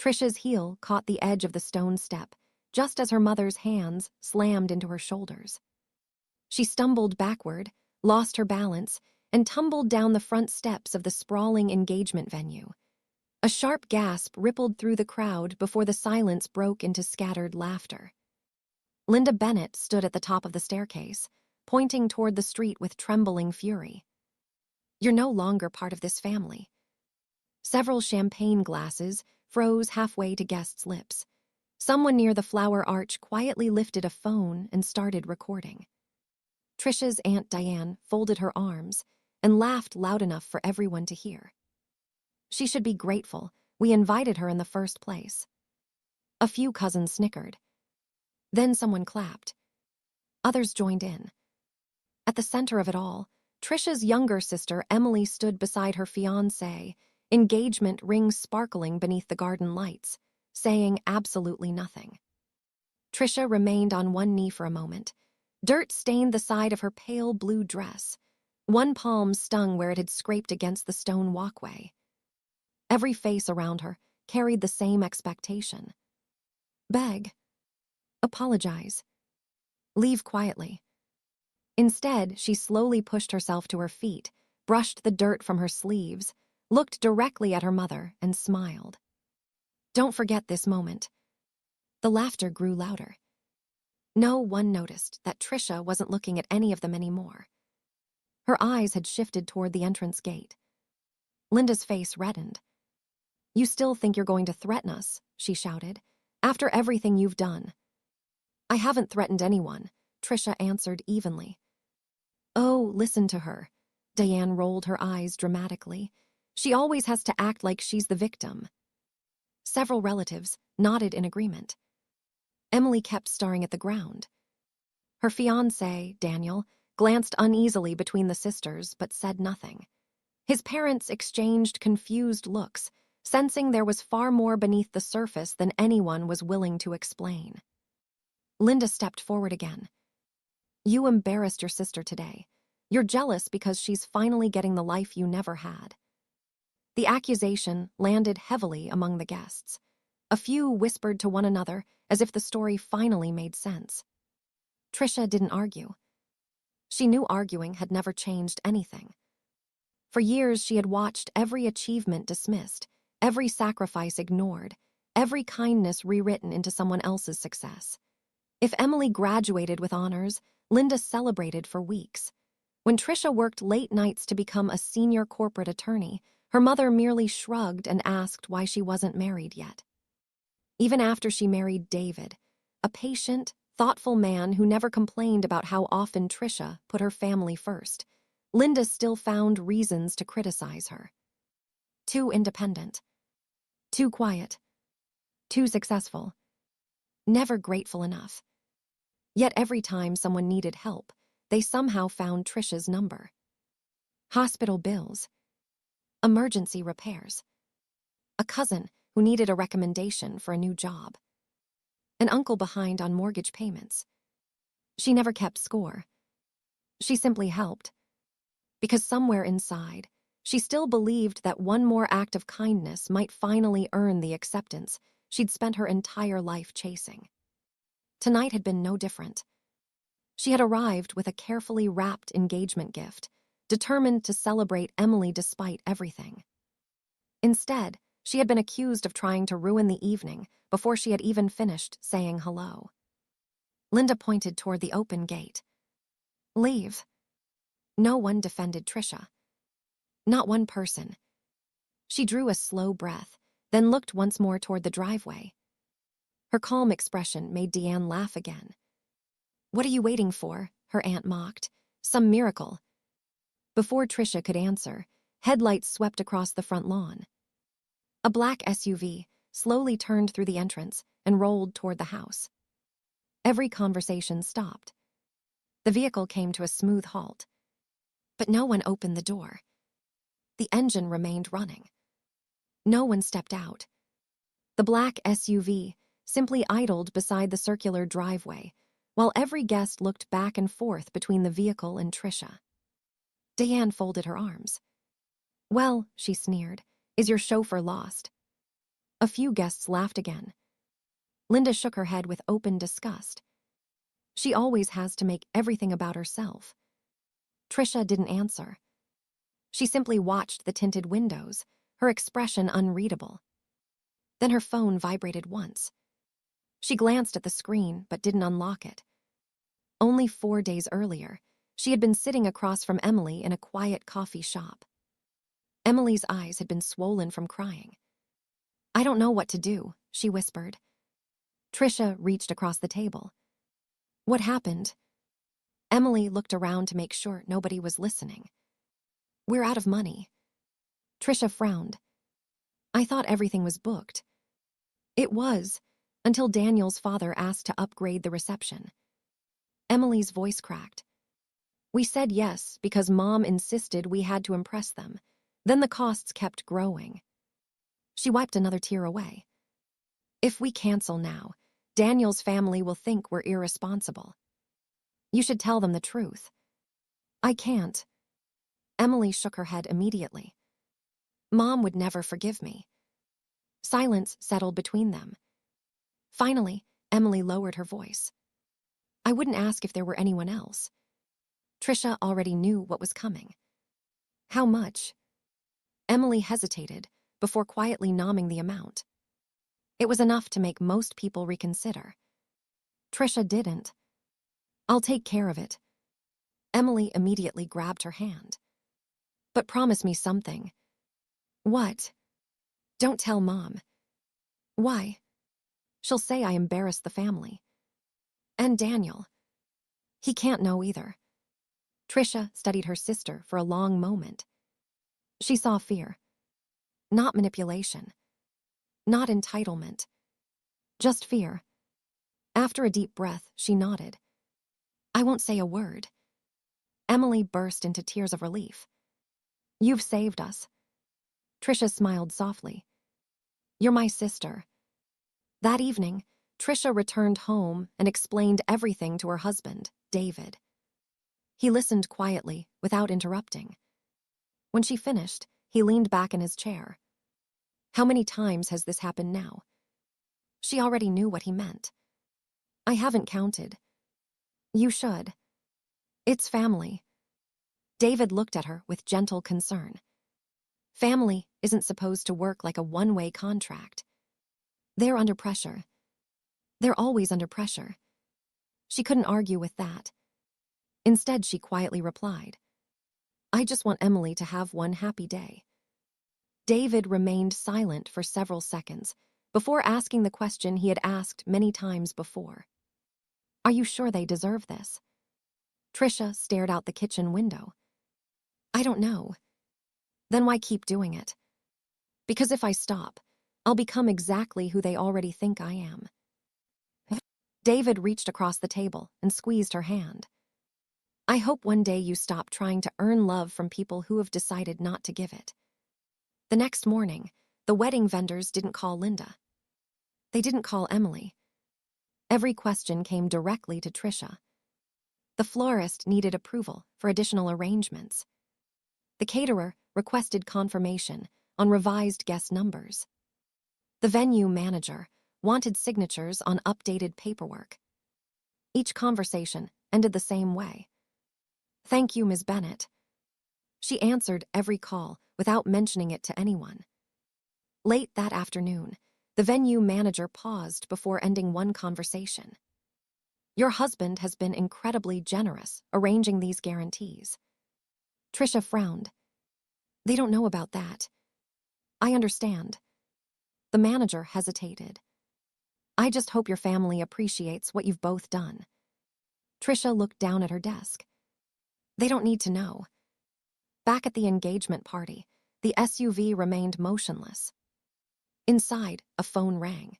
Tricia's heel caught the edge of the stone step, just as her mother's hands slammed into her shoulders. She stumbled backward, lost her balance, and tumbled down the front steps of the sprawling engagement venue. A sharp gasp rippled through the crowd before the silence broke into scattered laughter. Linda Bennett stood at the top of the staircase, pointing toward the street with trembling fury. "You're no longer part of this family." Several champagne glasses froze halfway to guests' lips. Someone near the flower arch quietly lifted a phone and started recording. Tricia's Aunt Diane folded her arms and laughed loud enough for everyone to hear. "She should be grateful we invited her in the first place." A few cousins snickered. Then someone clapped. Others joined in. At the center of it all, Tricia's younger sister Emily stood beside her fiancé, engagement rings sparkling beneath the garden lights, saying absolutely nothing. Tricia remained on one knee for a moment. Dirt stained the side of her pale blue dress. One palm stung where it had scraped against the stone walkway. Every face around her carried the same expectation. Beg. Apologize. Leave quietly. Instead, she slowly pushed herself to her feet, brushed the dirt from her sleeves, looked directly at her mother, and smiled. "Don't forget this moment." The laughter grew louder. No one noticed that Tricia wasn't looking at any of them anymore. Her eyes had shifted toward the entrance gate. Linda's face reddened. "You still think you're going to threaten us," she shouted, "after everything you've done." "I haven't threatened anyone," Tricia answered evenly. "Oh, listen to her." Diane rolled her eyes dramatically. "She always has to act like she's the victim." Several relatives nodded in agreement. Emily kept staring at the ground. Her fiancé, Daniel, glanced uneasily between the sisters but said nothing. His parents exchanged confused looks, sensing there was far more beneath the surface than anyone was willing to explain. Linda stepped forward again. "You embarrassed your sister today. You're jealous because she's finally getting the life you never had." The accusation landed heavily among the guests. A few whispered to one another as if the story finally made sense. Tricia didn't argue. She knew arguing had never changed anything. For years, she had watched every achievement dismissed, every sacrifice ignored, every kindness rewritten into someone else's success. If Emily graduated with honors, Linda celebrated for weeks. When Tricia worked late nights to become a senior corporate attorney, her mother merely shrugged and asked why she wasn't married yet. Even after she married David, a patient, thoughtful man who never complained about how often Tricia put her family first, Linda still found reasons to criticize her. Too independent. Too quiet. Too successful. Never grateful enough. Yet every time someone needed help, they somehow found Tricia's number. Hospital bills. Emergency repairs. A cousin who needed a recommendation for a new job. An uncle behind on mortgage payments. She never kept score. She simply helped. Because somewhere inside, she still believed that one more act of kindness might finally earn the acceptance she'd spent her entire life chasing. Tonight had been no different. She had arrived with a carefully wrapped engagement gift, determined to celebrate Emily despite everything. Instead, she had been accused of trying to ruin the evening before she had even finished saying hello. Linda pointed toward the open gate. "Leave." No one defended Tricia. Not one person. She drew a slow breath, then looked once more toward the driveway. Her calm expression made Deanne laugh again. "What are you waiting for?" her aunt mocked. "Some miracle." Before Tricia could answer, headlights swept across the front lawn. A black SUV slowly turned through the entrance and rolled toward the house. Every conversation stopped. The vehicle came to a smooth halt. But no one opened the door. The engine remained running. No one stepped out. The black SUV simply idled beside the circular driveway, while every guest looked back and forth between the vehicle and Tricia. Diane folded her arms. "Well," she sneered, "is your chauffeur lost?" A few guests laughed again. Linda shook her head with open disgust. She always has to make everything about herself. Tricia didn't answer. She simply watched the tinted windows, her expression unreadable. Then her phone vibrated once. She glanced at the screen but didn't unlock it. Only 4 days earlier, she had been sitting across from Emily in a quiet coffee shop. Emily's eyes had been swollen from crying. "I don't know what to do," she whispered. Tricia reached across the table. "What happened?" Emily looked around to make sure nobody was listening. "We're out of money." Tricia frowned. "I thought everything was booked." It was, until Daniel's father asked to upgrade the reception. Emily's voice cracked. "We said yes because Mom insisted we had to impress them. Then the costs kept growing." She wiped another tear away. "If we cancel now, Daniel's family will think we're irresponsible. You should tell them the truth." "I can't." Emily shook her head immediately. "Mom would never forgive me." Silence settled between them. Finally, Emily lowered her voice. "I wouldn't ask if there were anyone else." Tricia already knew what was coming. "How much?" Emily hesitated before quietly nomming the amount. It was enough to make most people reconsider. Tricia didn't. "I'll take care of it." Emily immediately grabbed her hand. "But promise me something." "What?" "Don't tell Mom." "Why?" "She'll say I embarrassed the family." "And Daniel." "He can't know either." Tricia studied her sister for a long moment. She saw fear. Not manipulation. Not entitlement. Just fear. After a deep breath, she nodded. "I won't say a word." Emily burst into tears of relief. "You've saved us." Tricia smiled softly. "You're my sister." That evening, Tricia returned home and explained everything to her husband, David. He listened quietly, without interrupting. When she finished, he leaned back in his chair. "How many times has this happened now?" She already knew what he meant. "I haven't counted." "You should. It's family." David looked at her with gentle concern. "Family isn't supposed to work like a one-way contract. They're under pressure. They're always under pressure." She couldn't argue with that. Instead, she quietly replied, "I just want Emily to have one happy day." David remained silent for several seconds before asking the question he had asked many times before. "Are you sure they deserve this?" Tricia stared out the kitchen window. "I don't know." "Then why keep doing it?" "Because if I stop, I'll become exactly who they already think I am." David reached across the table and squeezed her hand. "I hope one day you stop trying to earn love from people who have decided not to give it." The next morning, the wedding vendors didn't call Linda. They didn't call Emily. Every question came directly to Tricia. The florist needed approval for additional arrangements. The caterer requested confirmation on revised guest numbers. The venue manager wanted signatures on updated paperwork. Each conversation ended the same way. "Thank you, Ms. Bennett." She answered every call without mentioning it to anyone. Late that afternoon, the venue manager paused before ending one conversation. "Your husband has been incredibly generous arranging these guarantees." Tricia frowned. "They don't know about that." "I understand." The manager hesitated. "I just hope your family appreciates what you've both done." Tricia looked down at her desk. "They don't need to know." Back at the engagement party, the SUV remained motionless. Inside, a phone rang.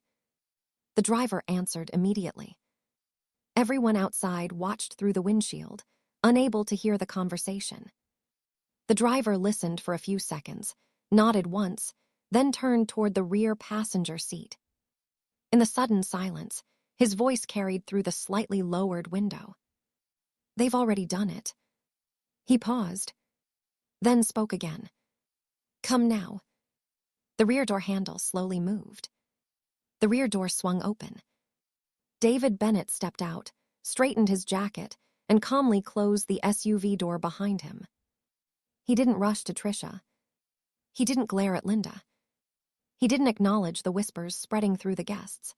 The driver answered immediately. Everyone outside watched through the windshield, unable to hear the conversation. The driver listened for a few seconds, nodded once, then turned toward the rear passenger seat. In the sudden silence, his voice carried through the slightly lowered window. "They've already done it." He paused, then spoke again. "Come now." The rear door handle slowly moved. The rear door swung open. David Bennett stepped out, straightened his jacket, and calmly closed the SUV door behind him. He didn't rush to Tricia. He didn't glare at Linda. He didn't acknowledge the whispers spreading through the guests.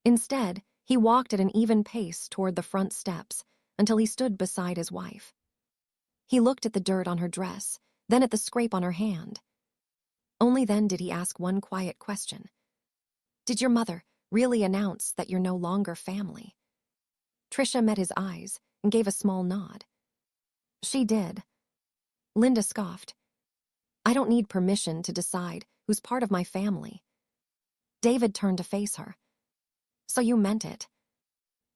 Instead, he walked at an even pace toward the front steps until he stood beside his wife. He looked at the dirt on her dress, then at the scrape on her hand. Only then did he ask one quiet question. Did your mother really announce that you're no longer family? Tricia met his eyes and gave a small nod. She did. Linda scoffed. I don't need permission to decide who's part of my family. David turned to face her. So you meant it?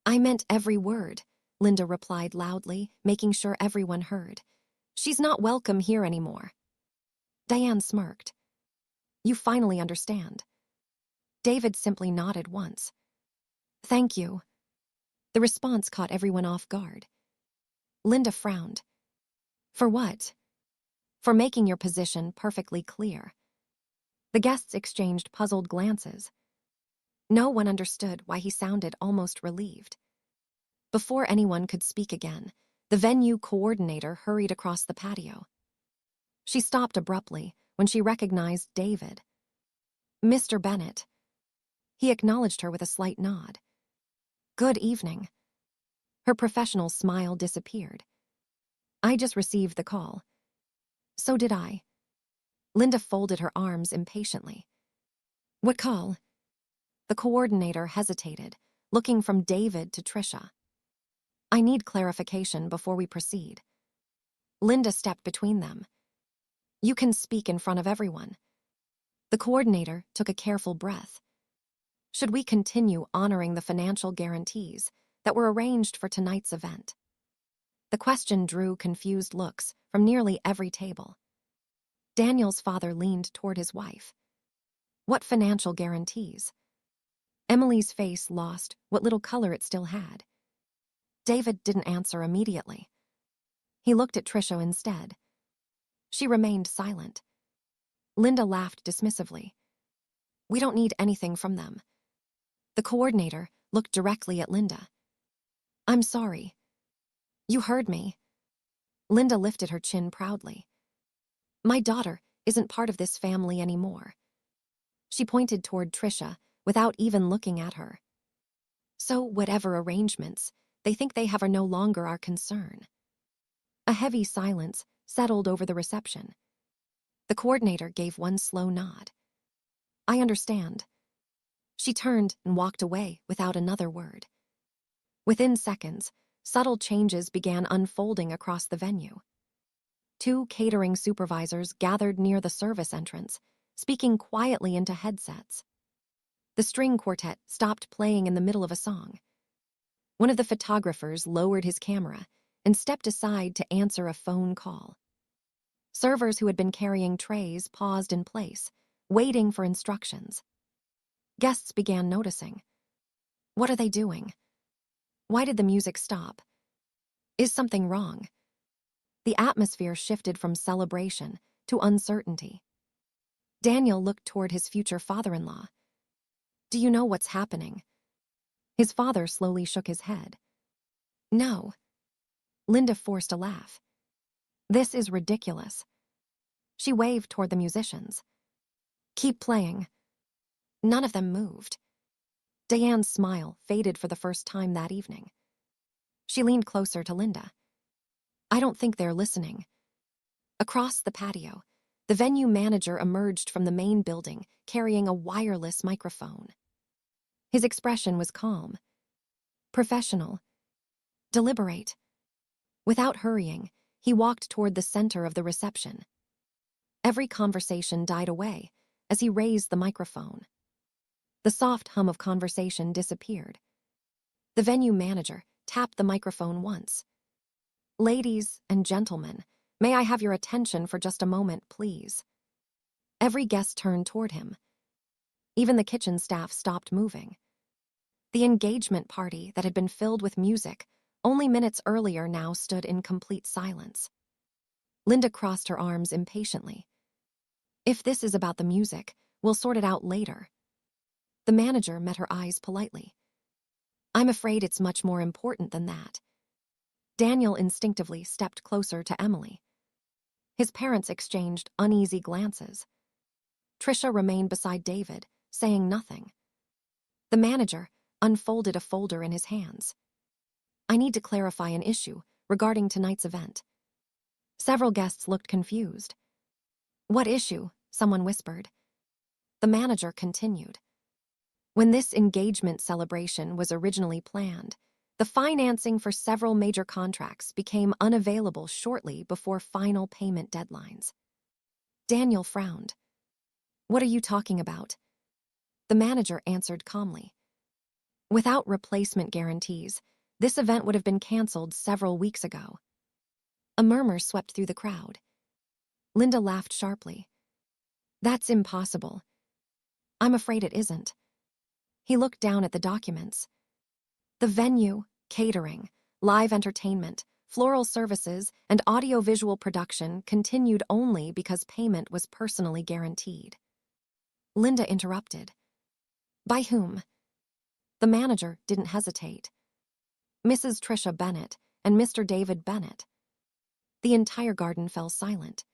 I meant every word, Linda replied loudly, making sure everyone heard. She's not welcome here anymore. Diane smirked. You finally understand. David simply nodded once. Thank you. The response caught everyone off guard. Linda frowned. For what? For making your position perfectly clear. The guests exchanged puzzled glances. No one understood why he sounded almost relieved. Before anyone could speak again, the venue coordinator hurried across the patio. She stopped abruptly when she recognized David. Mr. Bennett. He acknowledged her with a slight nod. Good evening. Her professional smile disappeared. I just received the call. So did I. Linda folded her arms impatiently. What call? The coordinator hesitated, looking from David to Tricia. I need clarification before we proceed. Linda stepped between them. You can speak in front of everyone. The coordinator took a careful breath. Should we continue honoring the financial guarantees that were arranged for tonight's event? The question drew confused looks from nearly every table. Daniel's father leaned toward his wife. What financial guarantees? Emily's face lost what little color it still had. David didn't answer immediately. He looked at Tricia instead. She remained silent. Linda laughed dismissively. We don't need anything from them. The coordinator looked directly at Linda. I'm sorry. You heard me. Linda lifted her chin proudly. My daughter isn't part of this family anymore. She pointed toward Tricia without even looking at her. So whatever arrangements they think they have are no longer our concern. A heavy silence settled over the reception. The coordinator gave one slow nod. I understand. She turned and walked away without another word. Within seconds, subtle changes began unfolding across the venue. 2 catering supervisors gathered near the service entrance, speaking quietly into headsets. The string quartet stopped playing in the middle of a song. One of the photographers lowered his camera and stepped aside to answer a phone call. Servers who had been carrying trays paused in place, waiting for instructions. Guests began noticing. What are they doing? Why did the music stop? Is something wrong? The atmosphere shifted from celebration to uncertainty. Daniel looked toward his future father-in-law. Do you know what's happening? His father slowly shook his head. No. Linda forced a laugh. This is ridiculous. She waved toward the musicians. Keep playing. None of them moved. Diane's smile faded for the first time that evening. She leaned closer to Linda. I don't think they're listening. Across the patio, the venue manager emerged from the main building carrying a wireless microphone. His expression was calm, professional, deliberate. Without hurrying, he walked toward the center of the reception. Every conversation died away as he raised the microphone. The soft hum of conversation disappeared. The venue manager tapped the microphone once. Ladies and gentlemen, may I have your attention for just a moment, please? Every guest turned toward him. Even the kitchen staff stopped moving. The engagement party that had been filled with music only minutes earlier now stood in complete silence. Linda crossed her arms impatiently. If this is about the music, we'll sort it out later. The manager met her eyes politely. I'm afraid it's much more important than that. Daniel instinctively stepped closer to Emily. His parents exchanged uneasy glances. Tricia remained beside David, saying nothing. The manager unfolded a folder in his hands. I need to clarify an issue regarding tonight's event. Several guests looked confused. What issue? Someone whispered. The manager continued. When this engagement celebration was originally planned, the financing for several major contracts became unavailable shortly before final payment deadlines. Daniel frowned. What are you talking about? The manager answered calmly. Without replacement guarantees, this event would have been canceled several weeks ago. A murmur swept through the crowd. Linda laughed sharply. That's impossible. I'm afraid it isn't. He looked down at the documents. The venue, catering, live entertainment, floral services, and audiovisual production continued only because payment was personally guaranteed. Linda interrupted. By whom? The manager didn't hesitate. Mrs. Tricia Bennett and Mr. David Bennett. The entire garden fell silent.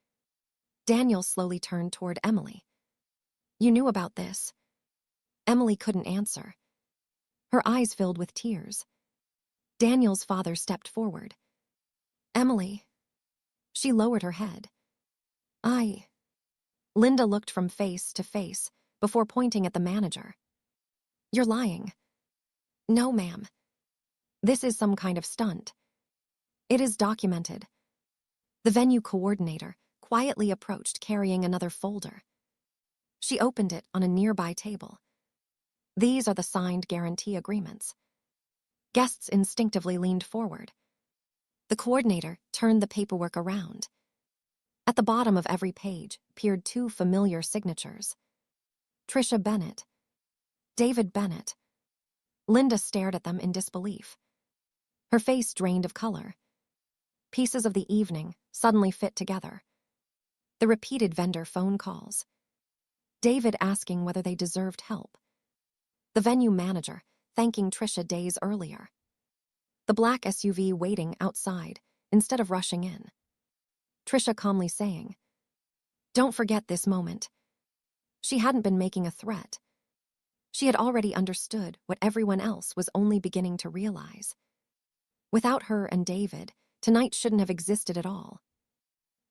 Daniel slowly turned toward Emily. You knew about this? Emily couldn't answer. Her eyes filled with tears. Daniel's father stepped forward. Emily. She lowered her head. Linda looked from face to face before pointing at the manager. You're lying. No, ma'am. This is some kind of stunt. It is documented. The venue coordinator quietly approached carrying another folder. She opened it on a nearby table. These are the signed guarantee agreements. Guests instinctively leaned forward. The coordinator turned the paperwork around. At the bottom of every page appeared two familiar signatures. Tricia Bennett. David Bennett. Linda stared at them in disbelief. Her face drained of color. Pieces of the evening suddenly fit together. The repeated vendor phone calls. David asking whether they deserved help. The venue manager thanking Tricia days earlier. The black SUV waiting outside instead of rushing in. Tricia calmly saying, Don't forget this moment. She hadn't been making a threat. She had already understood what everyone else was only beginning to realize. Without her and David, tonight shouldn't have existed at all.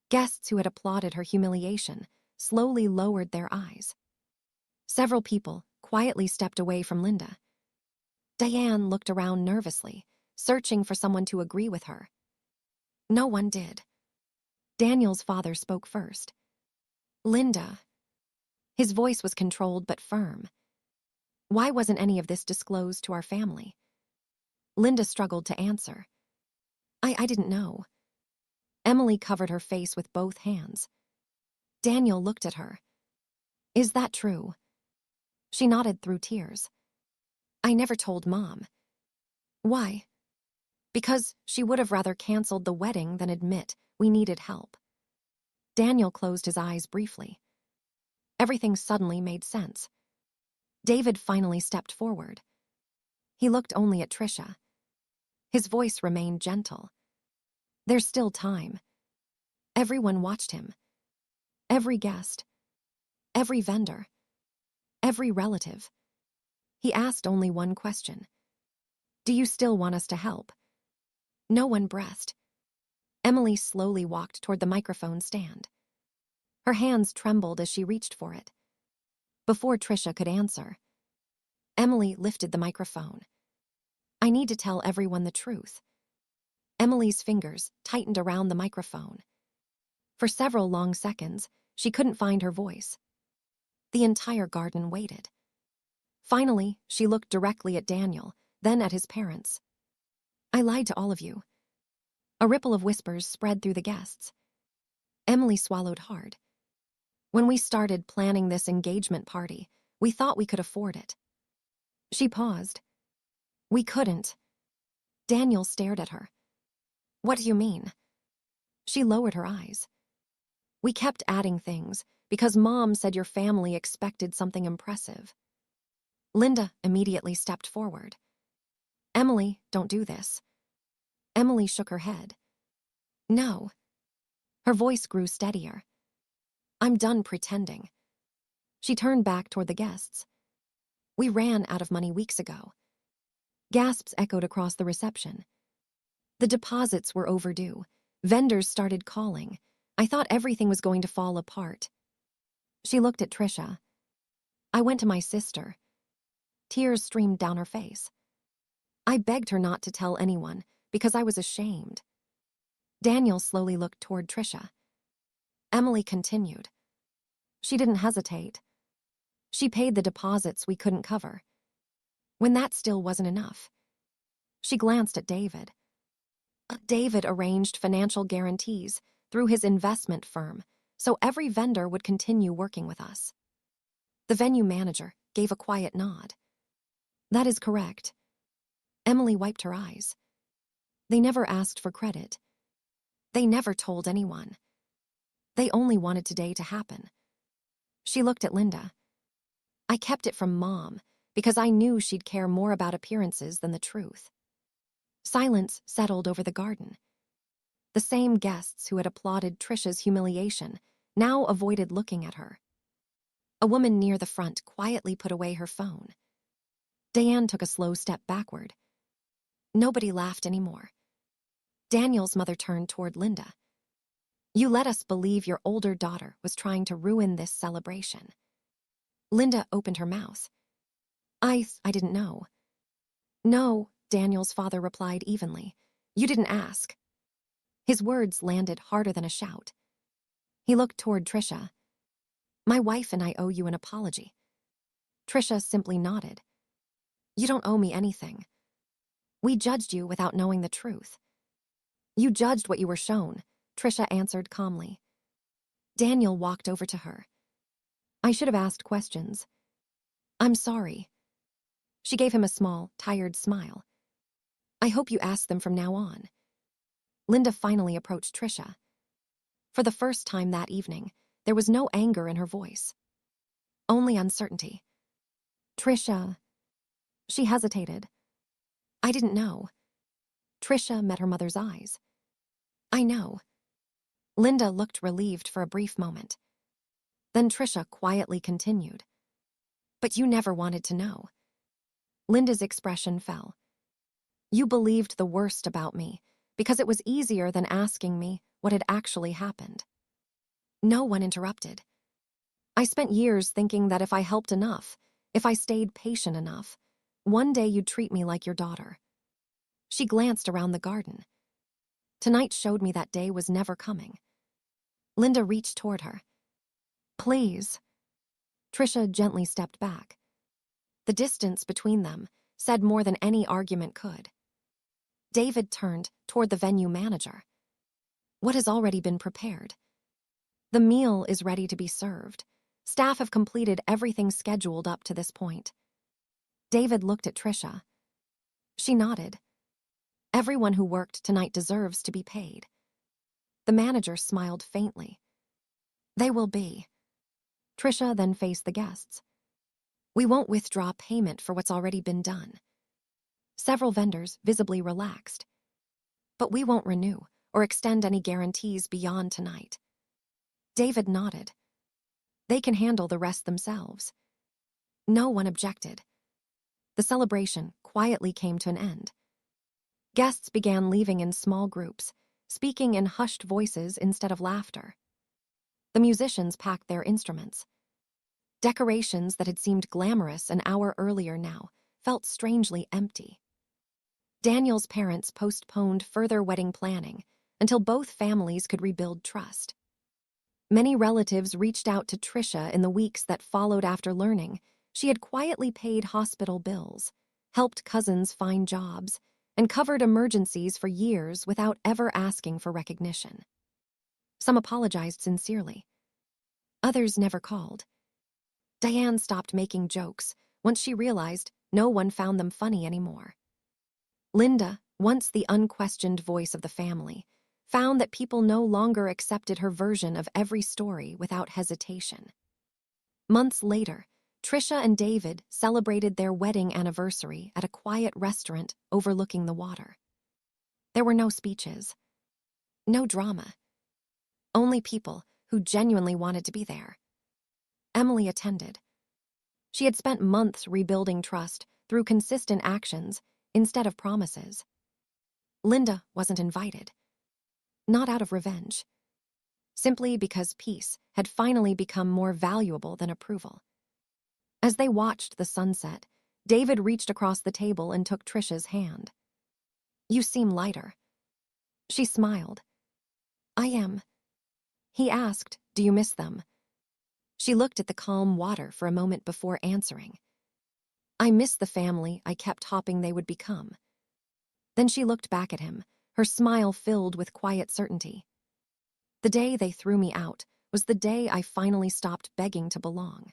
Guests who had applauded her humiliation slowly lowered their eyes. Several people quietly stepped away from Linda. Diane looked around nervously, searching for someone to agree with her. No one did. Daniel's father spoke first. Linda. His voice was controlled but firm. Why wasn't any of this disclosed to our family? Linda struggled to answer. I didn't know. Emily covered her face with both hands. Daniel looked at her. Is that true? She nodded through tears. I never told Mom. Why? Because she would have rather canceled the wedding than admit we needed help. Daniel closed his eyes briefly. Everything suddenly made sense. David finally stepped forward. He looked only at Tricia. His voice remained gentle. There's still time. Everyone watched him. Every guest. Every vendor. Every relative. He asked only one question. Do you still want us to help? No one breathed. Emily slowly walked toward the microphone stand. Her hands trembled as she reached for it. Before Tricia could answer, Emily lifted the microphone. I need to tell everyone the truth. Emily's fingers tightened around the microphone. For several long seconds, she couldn't find her voice. The entire garden waited. Finally, she looked directly at Daniel, then at his parents. I lied to all of you. A ripple of whispers spread through the guests. Emily swallowed hard. When we started planning this engagement party, we thought we could afford it. She paused. We couldn't. Daniel stared at her. What do you mean? She lowered her eyes. We kept adding things, because Mom said your family expected something impressive. Linda immediately stepped forward. Emily, don't do this. Emily shook her head. No. Her voice grew steadier. I'm done pretending. She turned back toward the guests. We ran out of money weeks ago. Gasps echoed across the reception. The deposits were overdue. Vendors started calling. I thought everything was going to fall apart. She looked at Tricia. I went to my sister. Tears streamed down her face. I begged her not to tell anyone because I was ashamed. Daniel slowly looked toward Tricia. Emily continued. She didn't hesitate. She paid the deposits we couldn't cover. When that still wasn't enough, she glanced at David. David arranged financial guarantees through his investment firm, so every vendor would continue working with us. The venue manager gave a quiet nod. That is correct. Emily wiped her eyes. They never asked for credit. They never told anyone. They only wanted today to happen. She looked at Linda. I kept it from Mom because I knew she'd care more about appearances than the truth. Silence settled over the garden. The same guests who had applauded Tricia's humiliation now avoided looking at her. A woman near the front quietly put away her phone. Diane took a slow step backward. Nobody laughed anymore. Daniel's mother turned toward Linda. You let us believe your older daughter was trying to ruin this celebration. Linda opened her mouth. I didn't know. No, Daniel's father replied evenly. You didn't ask. His words landed harder than a shout. He looked toward Tricia. My wife and I owe you an apology. Tricia simply nodded. You don't owe me anything. We judged you without knowing the truth. You judged what you were shown, Tricia answered calmly. Daniel walked over to her. I should have asked questions. I'm sorry. She gave him a small, tired smile. I hope you ask them from now on. Linda finally approached Tricia. For the first time that evening, there was no anger in her voice. Only uncertainty. Tricia. She hesitated. I didn't know. Tricia met her mother's eyes. I know. Linda looked relieved for a brief moment. Then Tricia quietly continued. But you never wanted to know. Linda's expression fell. You believed the worst about me because it was easier than asking me what had actually happened. No one interrupted. I spent years thinking that if I helped enough, if I stayed patient enough, one day you'd treat me like your daughter. She glanced around the garden. Tonight showed me that day was never coming. Linda reached toward her. Please. Tricia gently stepped back. The distance between them said more than any argument could. David turned toward the venue manager. What has already been prepared? The meal is ready to be served. Staff have completed everything scheduled up to this point. David looked at Tricia. She nodded. Everyone who worked tonight deserves to be paid. The manager smiled faintly. They will be. Tricia then faced the guests. We won't withdraw payment for what's already been done. Several vendors visibly relaxed. But we won't renew or extend any guarantees beyond tonight. David nodded. They can handle the rest themselves. No one objected. The celebration quietly came to an end. Guests began leaving in small groups, speaking in hushed voices instead of laughter. The musicians packed their instruments. Decorations that had seemed glamorous an hour earlier now felt strangely empty. Daniel's parents postponed further wedding planning until both families could rebuild trust. Many relatives reached out to Tricia in the weeks that followed after learning she had quietly paid hospital bills, helped cousins find jobs, and covered emergencies for years without ever asking for recognition. Some apologized sincerely. Others never called. Diane stopped making jokes once she realized no one found them funny anymore. Linda, once the unquestioned voice of the family, found that people no longer accepted her version of every story without hesitation. Months later, Tricia and David celebrated their wedding anniversary at a quiet restaurant overlooking the water. There were no speeches, no drama, only people who genuinely wanted to be there. Emily attended. She had spent months rebuilding trust through consistent actions instead of promises. Linda wasn't invited, not out of revenge, simply because peace had finally become more valuable than approval. As they watched the sunset, David reached across the table and took Tricia's hand. "You seem lighter." She smiled. "I am." He asked, "Do you miss them?" She looked at the calm water for a moment before answering. "I miss the family I kept hoping they would become." Then she looked back at him, her smile filled with quiet certainty. "The day they threw me out was the day I finally stopped begging to belong."